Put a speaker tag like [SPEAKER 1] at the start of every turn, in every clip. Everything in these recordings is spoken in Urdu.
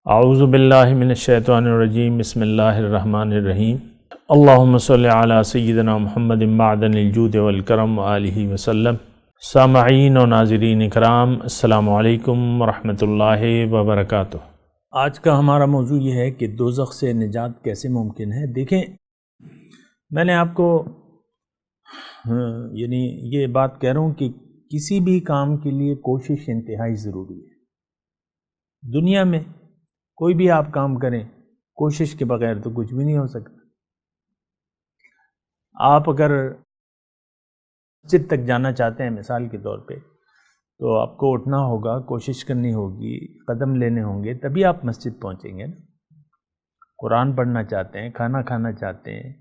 [SPEAKER 1] اعوذ باللہ من الشیطان الرجیم بسم اللہ الرحمن الرحیم اللہم صلی علی سیدنا محمد معدن الجود والکرم وآلہ وسلم۔ سامعین و ناظرین اکرام، السلام علیکم ورحمۃ اللہ وبرکاتہ۔ آج کا ہمارا موضوع یہ ہے کہ دوزخ سے نجات کیسے ممکن ہے۔ دیکھیں، میں نے آپ کو یہ بات کہہ رہا ہوں کہ کسی بھی کام کے لیے کوشش انتہائی ضروری ہے۔ دنیا میں کوئی بھی آپ کام کریں، کوشش کے بغیر تو کچھ بھی نہیں ہو سکتا۔ آپ اگر مسجد تک جانا چاہتے ہیں مثال کے طور پہ، تو آپ کو اٹھنا ہوگا، کوشش کرنی ہوگی، قدم لینے ہوں گے، تبھی آپ مسجد پہنچیں گے نا۔ قرآن پڑھنا چاہتے ہیں، کھانا کھانا چاہتے ہیں،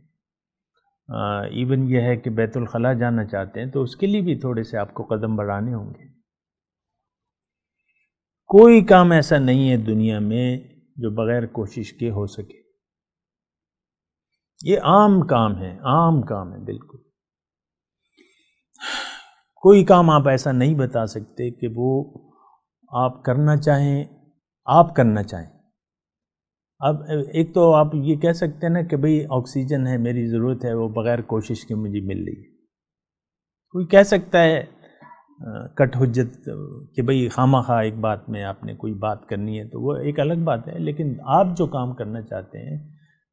[SPEAKER 1] ایون یہ ہے کہ بیت الخلاء جانا چاہتے ہیں، تو اس کے لیے بھی تھوڑے سے آپ کو قدم بڑھانے ہوں گے۔ کوئی کام ایسا نہیں ہے دنیا میں جو بغیر کوشش کے ہو سکے۔ یہ عام کام ہے، عام کام ہے بالکل۔ کوئی کام آپ ایسا نہیں بتا سکتے کہ وہ آپ کرنا چاہیں، آپ کرنا چاہیں۔ اب ایک تو آپ یہ کہہ سکتے ہیں نا کہ بھئی آکسیجن ہے، میری ضرورت ہے، وہ بغیر کوشش کے مجھے مل رہی ہے۔ کوئی کہہ سکتا ہے کٹ حجت کہ بھئی خواہ خواہ ایک بات میں آپ نے کوئی بات کرنی ہے، تو وہ ایک الگ بات ہے، لیکن آپ جو کام کرنا چاہتے ہیں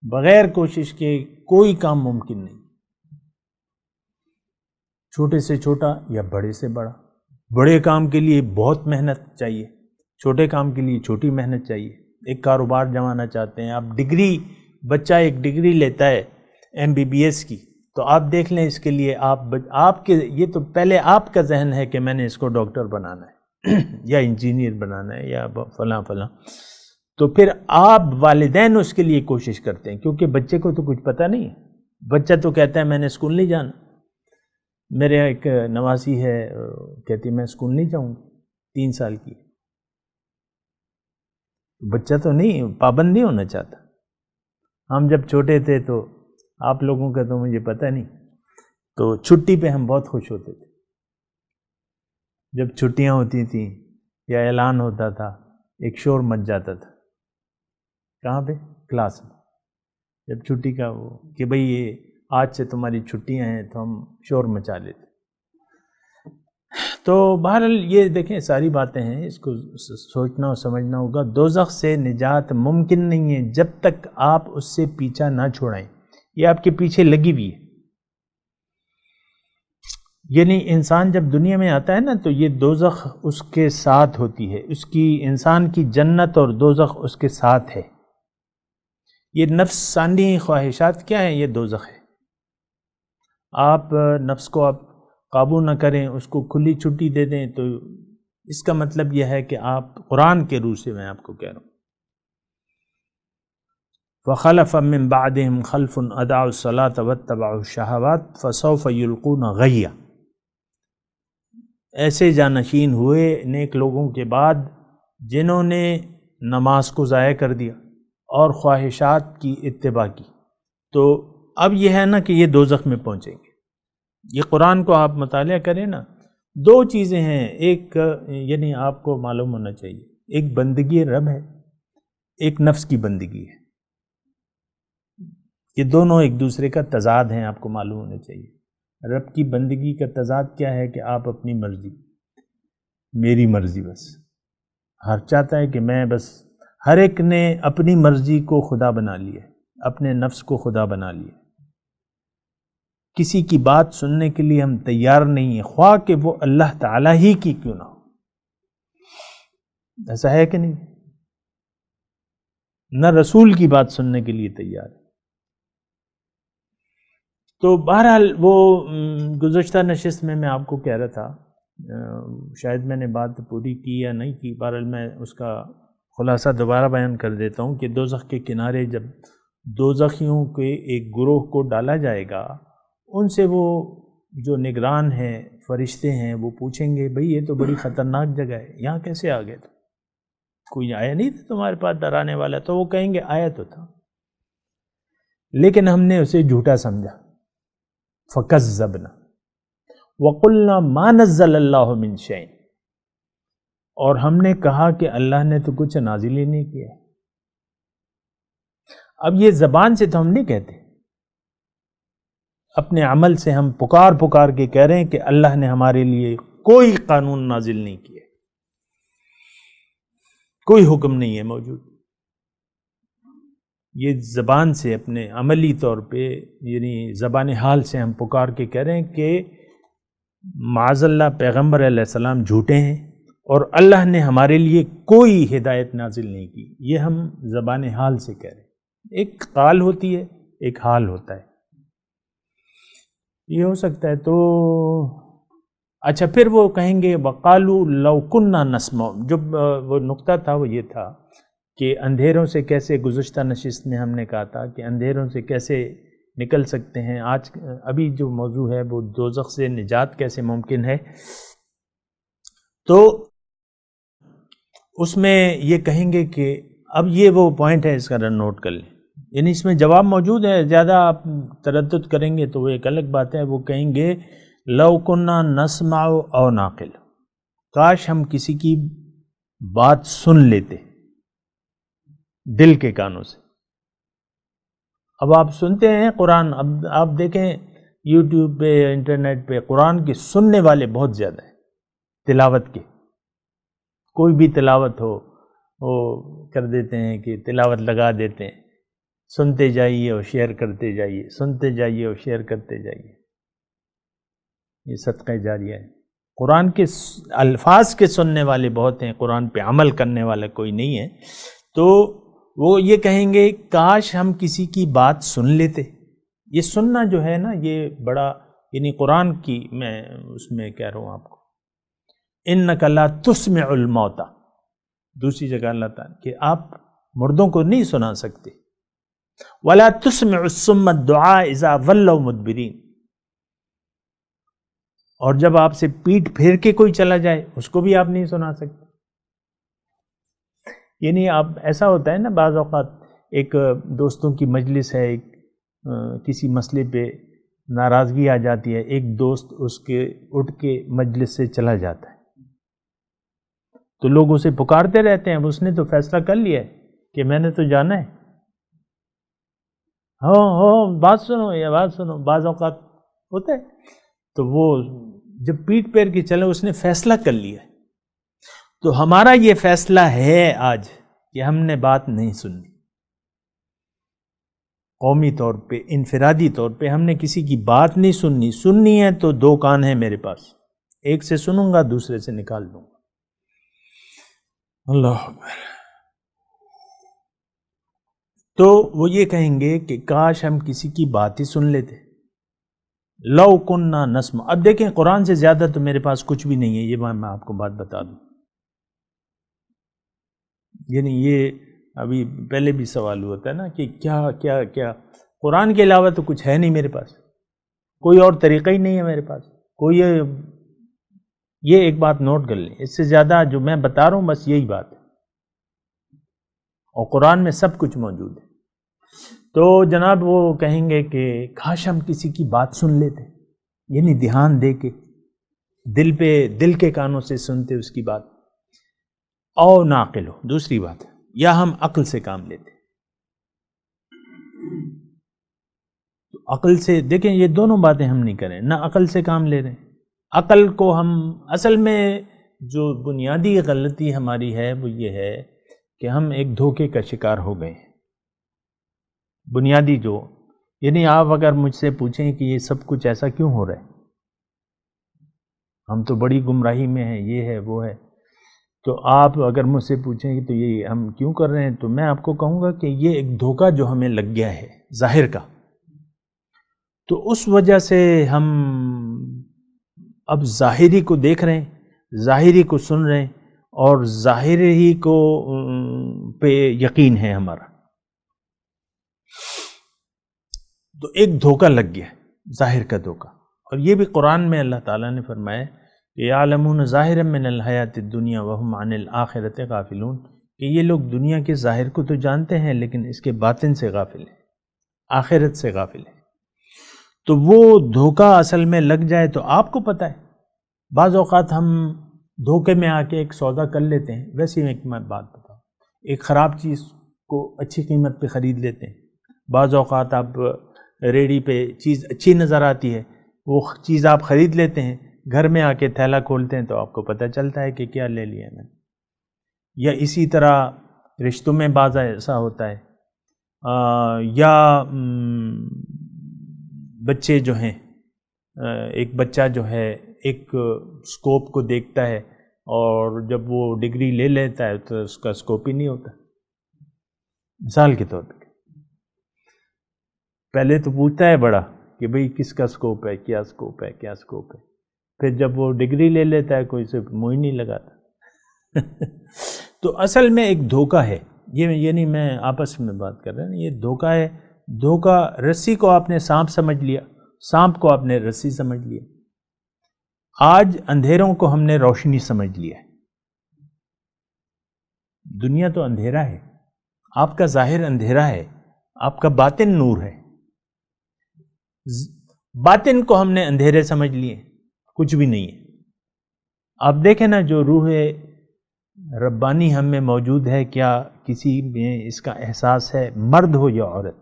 [SPEAKER 1] بغیر کوشش کے کوئی کام ممکن نہیں۔ چھوٹے سے چھوٹا یا بڑے سے بڑا۔ بڑے کام کے لیے بہت محنت چاہیے، چھوٹے کام کے لیے چھوٹی محنت چاہیے۔ ایک کاروبار جمانا چاہتے ہیں آپ، بچہ ایک ڈگری لیتا ہے MBBS کی، تو آپ دیکھ لیں اس کے لیے آپ کے یہ تو پہلے آپ کا ذہن ہے کہ میں نے اس کو ڈاکٹر بنانا ہے یا انجینئر بنانا ہے یا فلاں فلاں، تو پھر آپ والدین اس کے لیے کوشش کرتے ہیں، کیونکہ بچے کو تو کچھ پتہ نہیں ہے۔ بچہ تو کہتا ہے میں نے اسکول نہیں جانا۔ میرے ایک نواسی ہے، کہتی میں اسکول نہیں جاؤں گی، 3 سال کی۔ بچہ تو نہیں، پابند نہیں ہونا چاہتا۔ ہم جب چھوٹے تھے تو آپ لوگوں کا تو مجھے پتہ نہیں، تو چھٹی پہ ہم بہت خوش ہوتے تھے۔ جب چھٹیاں ہوتی تھیں یا اعلان ہوتا تھا، ایک شور مچ جاتا تھا۔ کہاں پہ؟ کلاس میں۔ جب چھٹی کا وہ کہ بھئی یہ آج سے تمہاری چھٹیاں ہیں، تو ہم شور مچا لیتے۔ تو بہرحال یہ دیکھیں ساری باتیں ہیں، اس کو سوچنا اور سمجھنا ہوگا۔ دوزخ سے نجات ممکن نہیں ہے جب تک آپ اس سے پیچھا نہ چھوڑائیں۔ یہ آپ کے پیچھے لگی ہوئی ہے۔ یعنی انسان جب دنیا میں آتا ہے نا، تو یہ دوزخ اس کے ساتھ ہوتی ہے، اس کی انسان کی جنت اور دوزخ اس کے ساتھ ہے۔ یہ نفسانی خواہشات کیا ہیں؟ یہ دوزخ ہے۔ آپ نفس کو آپ قابو نہ کریں، اس کو کھلی چھٹی دے دیں، تو اس کا مطلب یہ ہے کہ آپ قرآن کے روح سے میں آپ کو کہہ رہا ہوں، فَخَلَفَ مِن بَعْدِهِمْ خَلْفٌ أَضَاعُوا الصَّلَاةَ وَاتَّبَعُوا الشَّهَوَاتِ فَسَوْفَ يُلْقُونَ غَيًّا۔ ایسے جانشین ہوئے نیک لوگوں کے بعد جنہوں نے نماز کو ضائع کر دیا اور خواہشات کی اتباع کی، تو اب یہ ہے نا کہ یہ دوزخ میں پہنچیں گے۔ یہ قرآن کو آپ مطالعہ کریں نا، 2 چیزیں ہیں، ایک یعنی آپ کو معلوم ہونا چاہیے، ایک بندگی رب ہے، ایک نفس کی بندگی ہے۔ یہ دونوں ایک دوسرے کا تضاد ہیں، آپ کو معلوم ہونا چاہیے۔ رب کی بندگی کا تضاد کیا ہے کہ آپ اپنی مرضی، میری مرضی، بس ہر چاہتا ہے کہ میں بس، ہر ایک نے اپنی مرضی کو خدا بنا لیا، اپنے نفس کو خدا بنا لیا۔ کسی کی بات سننے کے لیے ہم تیار نہیں ہیں، خواہ کہ وہ اللہ تعالیٰ ہی کی کیوں نہ ہو۔ ایسا ہے کہ نہیں؟ نہ رسول کی بات سننے کے لیے تیار ہے۔ تو بہرحال وہ گزشتہ نشست میں آپ کو کہہ رہا تھا، شاید میں نے بات پوری کی یا نہیں کی، بہرحال میں اس کا خلاصہ دوبارہ بیان کر دیتا ہوں کہ دوزخ کے کنارے جب دوزخیوں کے ایک گروہ کو ڈالا جائے گا، ان سے وہ جو نگران ہیں، فرشتے ہیں، وہ پوچھیں گے بھئی یہ تو بڑی خطرناک جگہ ہے، یہاں کیسے آ گئے؟ کوئی آیا نہیں تھا تمہارے پاس ڈرانے والا؟ تو وہ کہیں گے آیا تو تھا، لیکن ہم نے اسے جھوٹا سمجھا۔ فَكَذَّبْنَا وَقُلْنَا مَا نَزَّلَ اللَّهُ مِن شَيْءٍ، اور ہم نے کہا کہ اللہ نے تو کچھ نازل ہی نہیں کیا۔ اب یہ زبان سے تو ہم نہیں کہتے، اپنے عمل سے ہم پکار پکار کے کہہ رہے ہیں کہ اللہ نے ہمارے لیے کوئی قانون نازل نہیں کیا، کوئی حکم نہیں ہے موجود. یہ زبان سے اپنے عملی طور پہ یعنی زبان حال سے ہم پکار کے کہہ رہے ہیں کہ معاذ اللہ پیغمبر علیہ السلام جھوٹے ہیں اور اللہ نے ہمارے لیے کوئی ہدایت نازل نہیں کی. یہ ہم زبان حال سے کہہ رہے ہیں. ایک قال ہوتی ہے، ایک حال ہوتا ہے. یہ ہو سکتا ہے. تو اچھا پھر وہ کہیں گے وقالوا لو كنا نسمع. جب وہ نقطہ تھا وہ یہ تھا کہ اندھیروں سے کیسے، گزشتہ نشست میں ہم نے کہا تھا کہ اندھیروں سے کیسے نکل سکتے ہیں. ابھی جو موضوع ہے وہ دوزخ سے نجات کیسے ممکن ہے. تو اس میں یہ کہیں گے کہ اب یہ وہ پوائنٹ ہے، اس کا نوٹ کر لیں. یعنی اس میں جواب موجود ہے، زیادہ آپ تردد کریں گے تو وہ ایک الگ بات ہے. وہ کہیں گے لو کنا نسمع او ناقل، کاش ہم کسی کی بات سن لیتے دل کے کانوں سے. اب آپ سنتے ہیں قرآن، اب آپ دیکھیں یوٹیوب پہ، انٹرنیٹ پہ قرآن کے سننے والے بہت زیادہ ہیں تلاوت کے. کوئی بھی تلاوت ہو وہ کر دیتے ہیں کہ تلاوت لگا دیتے ہیں، سنتے جائیے اور شیئر کرتے جائیے، سنتے جائیے اور شیئر کرتے جائیے. یہ صدقہ جاریہ ہے. قرآن کے الفاظ کے سننے والے بہت ہیں، قرآن پہ عمل کرنے والا کوئی نہیں ہے. تو وہ یہ کہیں گے کاش ہم کسی کی بات سن لیتے. یہ سننا جو ہے نا یہ بڑا، یعنی قرآن کی میں اس میں کہہ رہا ہوں آپ کو، اِنَّكَ لَا تُسْمِعُ الْمَوْتَى. دوسری جگہ اللہ تعالیٰ کہ آپ مردوں کو نہیں سنا سکتے. وَلَا تُسْمِعُ الصُّمَّ الدُّعَاءَ إِذَا وَلَّوْا مُدْبِرِينَ. اور جب آپ سے پیٹھ پھیر کے کوئی چلا جائے اس کو بھی آپ نہیں سنا سکتے. یعنی آپ ایسا ہوتا ہے نا بعض اوقات ایک دوستوں کی مجلس ہے، ایک کسی مسئلے پہ ناراضگی آ جاتی ہے، ایک دوست اس کے اٹھ کے مجلس سے چلا جاتا ہے تو لوگ اسے پکارتے رہتے ہیں. اب اس نے تو فیصلہ کر لیا ہے کہ میں نے تو جانا ہے. بات سنو یا بات سنو، بعض اوقات ہوتا ہے. تو وہ جب پیٹ پیر کے چلے اس نے فیصلہ کر لیا ہے. تو ہمارا یہ فیصلہ ہے آج کہ ہم نے بات نہیں سننی. قومی طور پہ، انفرادی طور پہ ہم نے کسی کی بات نہیں سننی. سننی ہے تو دو کان ہیں میرے پاس، ایک سے سنوں گا دوسرے سے نکال دوں گا. اللہ اکبر. تو وہ یہ کہیں گے کہ کاش ہم کسی کی بات ہی سن لیتے. لو کننا نسمع. اب دیکھیں قرآن سے زیادہ تو میرے پاس کچھ بھی نہیں ہے، یہ میں آپ کو بات بتا دوں. یعنی یہ ابھی پہلے بھی سوال ہوتا ہے نا کہ کیا کیا کیا قرآن کے علاوہ تو کچھ ہے نہیں میرے پاس، کوئی اور طریقہ ہی نہیں ہے میرے پاس کوئی. یہ ایک بات نوٹ کر لیں، اس سے زیادہ جو میں بتا رہا ہوں بس یہی بات ہے، اور قرآن میں سب کچھ موجود ہے. تو جناب وہ کہیں گے کہ کاش ہم کسی کی بات سن لیتے، یعنی دھیان دے کے دل کے کانوں سے سنتے اس کی بات. او ناقل ہو، دوسری بات ہے، یا ہم عقل سے کام لیتے. تو عقل سے دیکھیں یہ دونوں باتیں ہم نہیں کریں، نہ عقل سے کام لے رہے ہیں. عقل کو ہم اصل میں جو بنیادی غلطی ہماری ہے وہ یہ ہے کہ ہم ایک دھوکے کا شکار ہو گئے ہیں. بنیادی جو، یعنی آپ اگر مجھ سے پوچھیں کہ یہ سب کچھ ایسا کیوں ہو رہا ہے، ہم تو بڑی گمراہی میں ہیں، یہ ہے وہ ہے، تو آپ اگر مجھ سے پوچھیں کہ تو یہ ہم کیوں کر رہے ہیں، تو میں آپ کو کہوں گا کہ یہ ایک دھوکہ جو ہمیں لگ گیا ہے ظاہر کا، تو اس وجہ سے ہم اب ظاہری کو دیکھ رہے ہیں، ظاہری کو سن رہے ہیں، اور ظاہری کو پہ یقین ہے ہمارا. تو ایک دھوکہ لگ گیا ہے، ظاہر کا دھوکہ. اور یہ بھی قرآن میں اللہ تعالیٰ نے فرمایا کہ یعلمون ظاہرا من الحیات الدنیا وہم عن الآخرۃ غافلون، کہ یہ لوگ دنیا کے ظاہر کو تو جانتے ہیں لیکن اس کے باطن سے غافل ہیں، آخرت سے غافل ہیں. تو وہ دھوکہ اصل میں لگ جائے تو آپ کو پتہ ہے، بعض اوقات ہم دھوکے میں آ کے ایک سودا کر لیتے ہیں. ویسے میں ایک بات بتاؤں، ایک خراب چیز کو اچھی قیمت پہ خرید لیتے ہیں، بعض اوقات آپ ریڑھی پہ چیز اچھی نظر آتی ہے، وہ چیز آپ خرید لیتے ہیں، گھر میں آ کے تھیلا کھولتے ہیں تو آپ کو پتہ چلتا ہے کہ کیا لے لیا میں نے۔ یا اسی طرح رشتوں میں بعض ایسا ہوتا ہے، یا بچے جو ہیں، ایک بچہ جو ہے ایک اسکوپ کو دیکھتا ہے اور جب وہ ڈگری لے لیتا ہے تو اس کا اسکوپ ہی نہیں ہوتا۔ مثال کے طور پہ پہلے تو پوچھتا ہے بڑا کہ بھئی کس کا اسکوپ ہے، کیا اسکوپ ہے، کیا اسکوپ ہے، پھر جب وہ ڈگری لے لیتا ہے کوئی سے منہ ہی نہیں لگاتا۔ تو اصل میں ایک دھوکہ ہے یہ نہیں میں آپس میں بات کر رہا ہوں، یہ دھوکہ ہے۔ دھوکہ، رسی کو آپ نے سانپ سمجھ لیا، سانپ کو آپ نے رسی سمجھ لیا۔ آج اندھیروں کو ہم نے روشنی سمجھ لیا ہے۔ دنیا تو اندھیرا ہے، آپ کا ظاہر اندھیرا ہے، آپ کا باطن نور ہے۔ باطن کو ہم نے اندھیرے سمجھ لیے، کچھ بھی نہیں ہے۔ آپ دیکھیں نا، جو روح ربانی ہم میں موجود ہے، کیا کسی میں اس کا احساس ہے؟ مرد ہو یا عورت،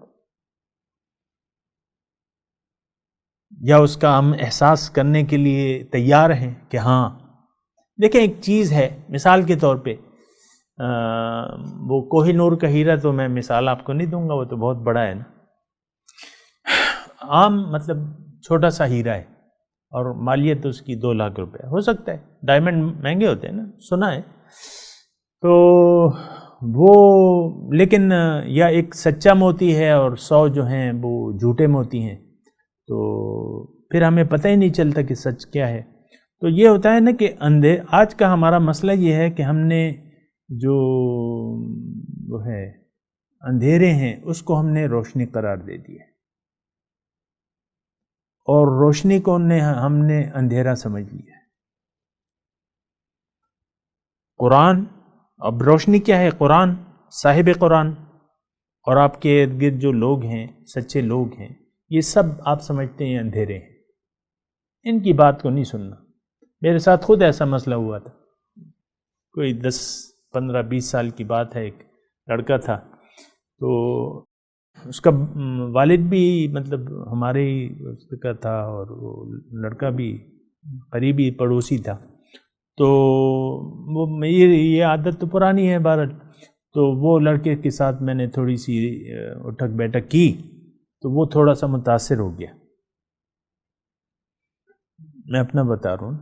[SPEAKER 1] یا اس کا ہم احساس کرنے کے لیے تیار ہیں کہ ہاں؟ دیکھیں ایک چیز ہے، مثال کے طور پہ وہ کوہ نور کا ہیرا، تو میں مثال آپ کو نہیں دوں گا، وہ تو بہت بڑا ہے نا۔ عام مطلب چھوٹا سا ہیرا ہے اور مالیت اس کی 2 لاکھ روپے ہو سکتا ہے، ڈائمنڈ مہنگے ہوتے ہیں نا، سنا ہے۔ تو وہ لیکن یا ایک سچا موتی ہے اور 100 جو ہیں وہ جھوٹے موتی ہیں، تو پھر ہمیں پتہ ہی نہیں چلتا کہ سچ کیا ہے۔ تو یہ ہوتا ہے نا کہ آج کا ہمارا مسئلہ یہ ہے کہ ہم نے جو وہ ہے اندھیرے ہیں اس کو ہم نے روشنی قرار دے دیا، اور روشنی کو ہم نے اندھیرا سمجھ لیا۔ قرآن، اب روشنی کیا ہے؟ قرآن، صاحب قرآن، اور آپ کے ارد گرد جو لوگ ہیں، سچے لوگ ہیں، یہ سب آپ سمجھتے ہیں اندھیرے ہیں، ان کی بات کو نہیں سننا۔ میرے ساتھ خود ایسا مسئلہ ہوا تھا، کوئی 10 15 20 سال کی بات ہے۔ ایک لڑکا تھا، تو اس کا والد بھی مطلب ہمارے ہی کا تھا، اور وہ لڑکا بھی قریبی پڑوسی تھا۔ تو وہ یہ عادت تو پرانی ہے بہرحال، تو وہ لڑکے کے ساتھ میں نے تھوڑی سی اٹھک بیٹھک کی، تو وہ تھوڑا سا متاثر ہو گیا۔ میں اپنا بتا رہا ہوں۔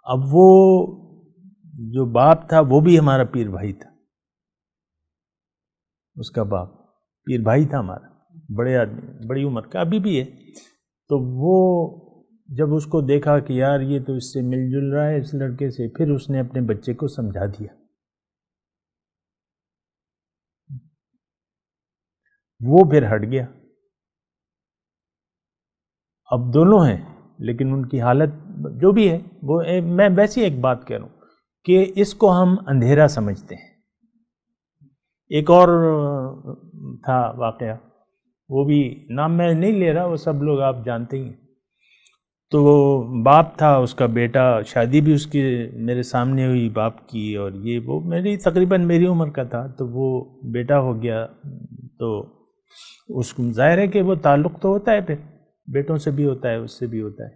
[SPEAKER 1] اب وہ جو باپ تھا وہ بھی ہمارا پیر بھائی تھا، اس کا باپ پیر بھائی تھا ہمارا، بڑے آدمی، بڑی عمر کا، ابھی بھی ہے۔ تو وہ جب اس کو دیکھا کہ یار یہ تو اس سے مل جل رہا ہے اس لڑکے سے، پھر اس نے اپنے بچے کو سمجھا دیا۔ وہ پھر ہٹ گیا۔ اب دونوں ہیں، لیکن ان کی حالت جو بھی ہے، وہ میں ویسی ایک بات کہہ رہا ہوں کہ اس کو ہم اندھیرا سمجھتے ہیں۔ ایک اور تھا واقعہ، وہ بھی نام میں نہیں لے رہا، وہ سب لوگ آپ جانتے ہی ہیں۔ تو باپ تھا، اس کا بیٹا، شادی بھی اس کی میرے سامنے ہوئی باپ کی، اور یہ وہ تقریباً میری عمر کا تھا، تو وہ بیٹا ہو گیا۔ تو اس کو ظاہر ہے کہ وہ تعلق تو ہوتا ہے، پھر بیٹوں سے بھی ہوتا ہے، اس سے بھی ہوتا ہے۔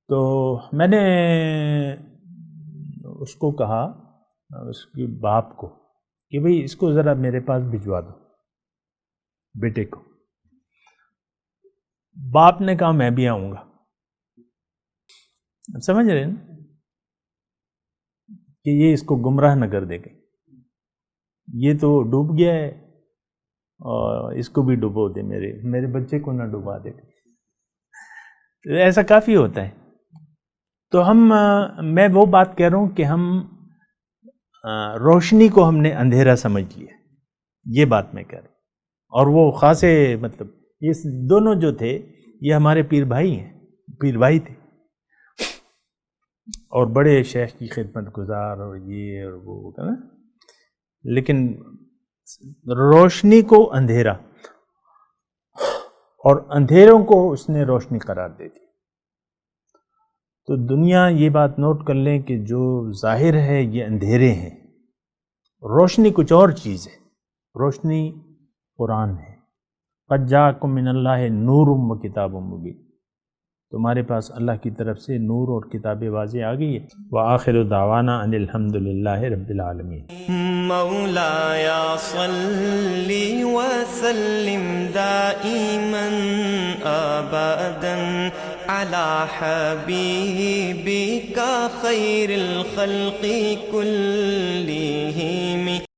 [SPEAKER 1] تو میں نے اس کو کہا، اس کے باپ کو، کہ بھئی اس کو ذرا میرے پاس بھجوا دو، بیٹے کو۔ باپ نے کہا میں بھی آؤں گا۔ سمجھ رہے ہیں کہ یہ اس کو گمراہ نہ کر دے گا، یہ تو ڈوب گیا ہے، اور اس کو بھی ڈبو دے، میرے بچے کو نہ ڈبا دے۔ ایسا کافی ہوتا ہے۔ تو میں وہ بات کہہ رہا ہوں کہ ہم روشنی کو ہم نے اندھیرا سمجھ لیا، یہ بات میں کہہ رہا ہوں۔ اور وہ خاصے مطلب یہ دونوں جو تھے یہ ہمارے پیر بھائی ہیں، پیر بھائی تھے، اور بڑے شیخ کی خدمت گزار، اور یہ اور وہ نا، لیکن روشنی کو اندھیرا، اور اندھیروں کو اس نے روشنی قرار دے دی۔ تو دنیا یہ بات نوٹ کر لیں کہ جو ظاہر ہے یہ اندھیرے ہیں، روشنی کچھ اور چیز ہے۔ روشنی قرآن ہے، قد جاءکم من اللہ نور و کتاب مبین، تمہارے پاس اللہ کی طرف سے نور اور کتاب واضح آ گئی ہے۔ وآخر دعوانا ان الحمد للہ رب العالمین۔
[SPEAKER 2] مولاي صل وسلم دائما ابدا على حبيبك خير الخلق كلهم